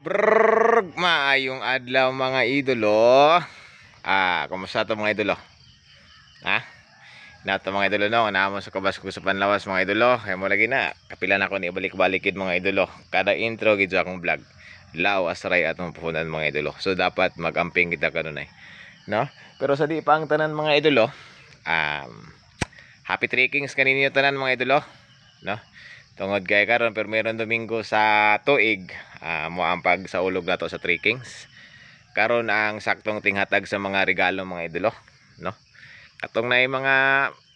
Maayong adlaw mga idolo. Kumusta to mga idolo? Ha? Nato mga idolo no, naamo sa kabas ko sa panlawas mga idolo. Kaya mo lagi na, kapilan ako ni ibalik-balikid mga idolo. Kada intro gid sa akong vlog. Law asray atong puhunan mga idolo. So dapat magamping kita kanunay, no? Pero sa di pa ang tanan mga idolo, happy trekkings kaninyo tanan mga idolo, no? Tungod kay karon pero meron Domingo sa tuig, mo ang pag sa ulog nato sa trekkings. Karon ang saktong tinghatag sa mga regalo mga idolo, no? Katong naay mga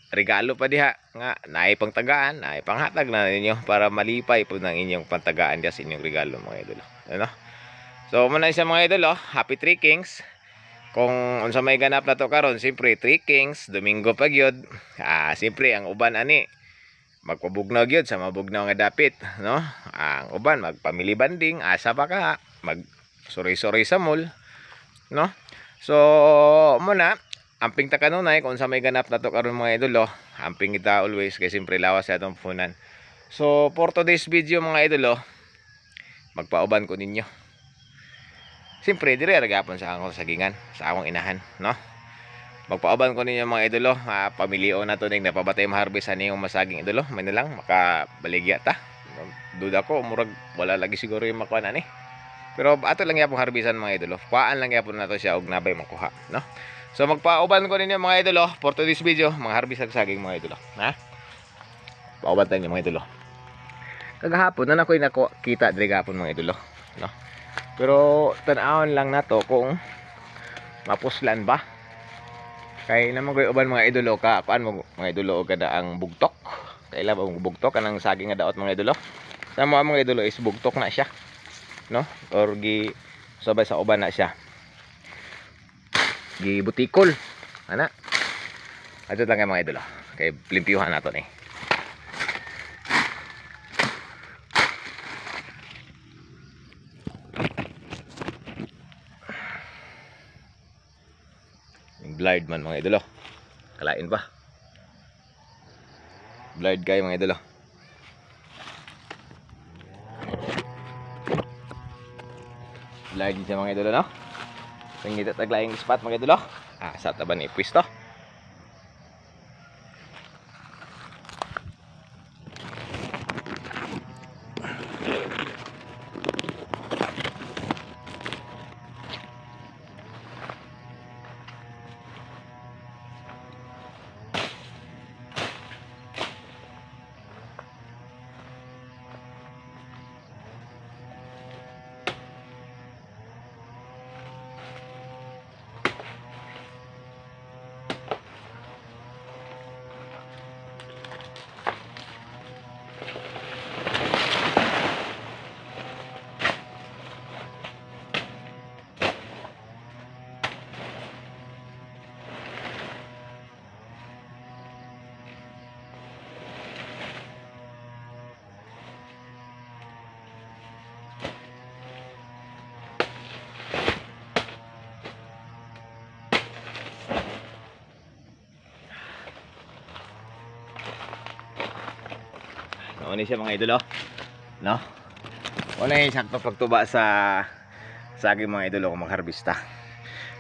regalo pa diha nga naay pangtagaan, naay panghatag na ninyo para malipay po ng inyong pantagaan diha sa inyong regalo mga idolo, ano? So mo na sa mga idolo, happy trekkings. Kung unsa may ganap na to karon, siyempre trekkings, Domingo pa gyud. Siyempre ang uban ani magpabugnaw gyud sa mabugnaw nga dapit, no? Ang uban magpamili banding, asa pa ka mag suri-suri sa mall, no? So muna amping ta kanunay kung sa may ganap na to karon mga idolo, amping kita always kay siyempre lawas sa atong punan. So for today's video mga idolo, magpauban ko ninyo. Siyempre dire ragapon sa akong sagingan, sa akong inahan, no? Magpauban ko ninyo mga idolo, pamilio na to ning napabatay maharbis ani yung masaging idolo, may na lang makabaligya ta. Duda ko murag wala lagi siguro yung makuha na ni. Pero ato lang yapong harbisan mga idolo. Paan lang yapon nato siya og nabay makuha, no? So magpauban ko ninyo mga idolo for today's video, mga harbis saging mga idolo, ha? Pauban tayo mga idolo. Kagahapon na ako'y nakita diri gapon mga idolo, no? Pero tan-awon lang nato kung mapuslan ba. Kay naman ko'y uban mga idolo ka, paan mo mga idolo o kada ang bugtok. Kaila ba ang bugtok kanang saging nga daot mga idolo. Sa mga idolo is bugtok na siya, no? Or gi sabay sa uban na siya. Gi butikol. Ana. Ato lang kay mga idolo. Kay limpyuhan nato ni. Blind man mga idolo. Kalain pa. Blind kayo mga idolo. Blind siya mga idolo, no? Pangita taglaing spot mga idolo. Sa taban ni pwesto. Ano siya mga idolo, no? Wala yung sakto pagtuba sa saging mga idolo kung magharbista.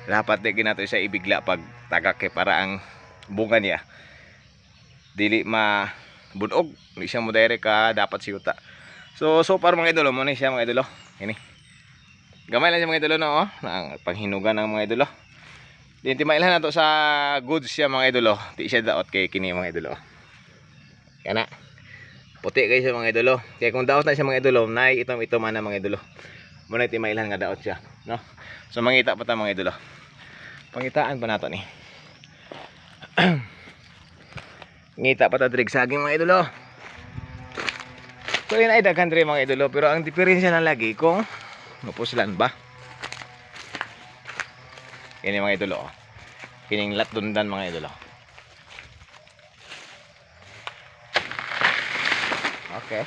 Dapat di ginato siya ibigla pag tagake para ang bunga niya dili mabunog, hindi siya mo direct ka dapat siyuta. So far mga idolo, muna siya mga idolo. Ini gamay lang siya mga idolo, no? Ang panghinugan ng mga idolo. Dintimailan na to sa goods siya mga idolo. Di siya daot kay kini mga idolo. Yan na. Puti kayo siya mga idolo. Kaya kung daot na siya mga idolo, nay itom-itom na mga idolo. Muna timailan nga daot siya, no? So mangita pa ta mga idolo. Pangitaan pa nato ni. Ngita pa ta drig saging mga idolo. So yun ay daghan diri mga idolo, pero ang diferensya na lagi kung mapuslan ba. Kini mga idolo, kining latdundan mga idolo. Okay.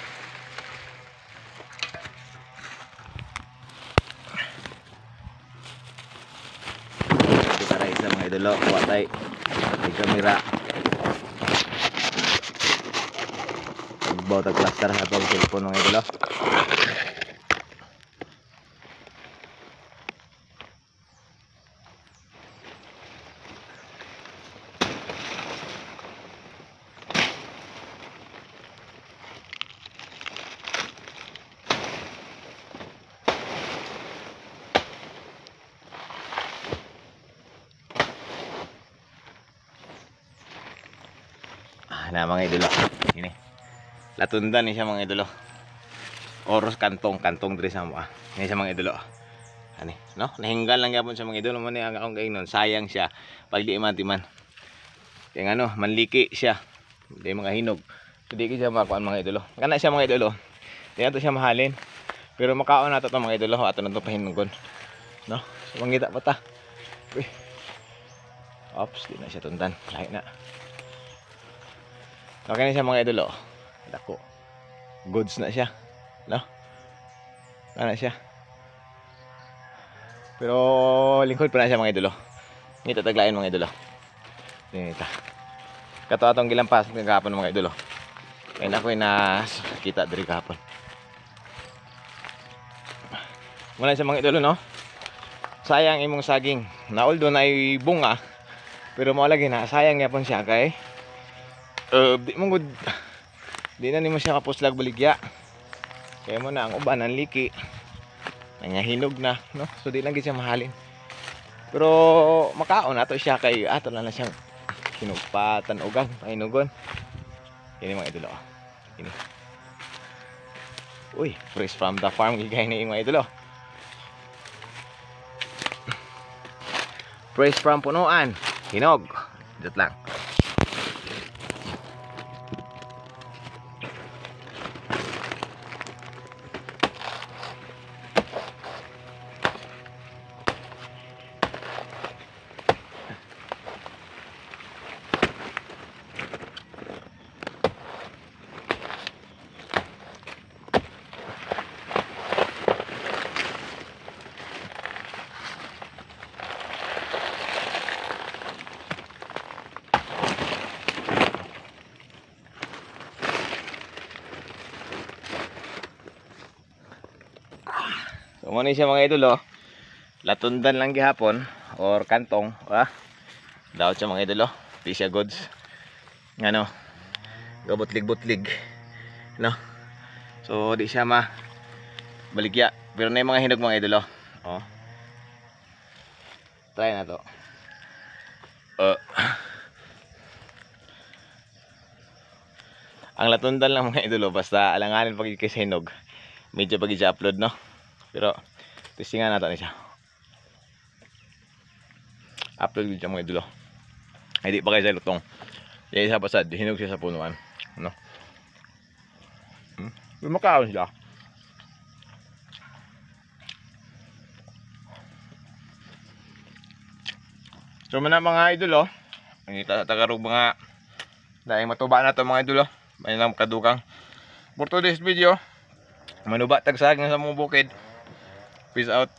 Kita rin sa mga idolo, kuha tayo may kamera. Pagbaw tag cluster sa itong cellphone mga idolo. na mga idolo. Ini. Latundan ni siya mga idolo. Oros kantong diri sa mo. Ini siya mga idolo. Ani, no? Nahinggal lang gyapon sa mga idolo man ni ang akong gainon. Sayang siya pag di man timan. Kaya ano, manliki siya. Hindi mga hinog. Hindi siya makuan mga idolo. Kana siya mga idolo. Di ato siya mahalin. Pero makaon nato to mga idolo, ato na to pahinugon. No? So, mangita pa ta. Uy. Ops, di na siya tundan. Lahi na. Okay na siya mga idolo. Dako. Goods na siya. No? Kana siya. Pero lingkod pa na siya mga idolo. Ngita taglain mga idolo. Ngita. Kato atong gilampas ng kahapon mga idolo. Kaya na ako'y nakita diri kahapon. Muna siya mga idolo no. Sayang imong saging. Na although na ay bunga. Pero mo lagi na sayang yapon siya kay. Di mo good. Di na nimo siya kapuslag baligya. Kaya mo na ang uban ang liki. Nangahinog na, no? So di lang gid siya mahalin. Pero makaon nato siya kay ato na lang siyang kinugpatan ugan, pahinugon. Kini mga idolo. Kini. Uy, fresh from the farm gigay ni mga idolo. Fresh from punuan. Hinog. Dito lang. So muna siya mga idolo. Latundan lang gihapon or kantong, daot siya mga idolo. Di siya goods. Ano? Gabutlig-butlig. No? So di siya baligya. Pero na yung mga hinog mga idolo. Oh. Try na to. Ang latundan lang mga idolo basta alanganin pag ikis hinog. Medyo pag i-upload no. Pero testingan natin siya. Upload dito mga idolo. Hindi pa kayo sa lutong. Dahil sa pasad, hinog siya sa punuan. No? Lumakaon siya. So man mga idolo. Ang tagarog mga dahil matuba na to mga idolo. May lang kadukang. For today's video, manuba tagsag sa mong bukid. Peace out.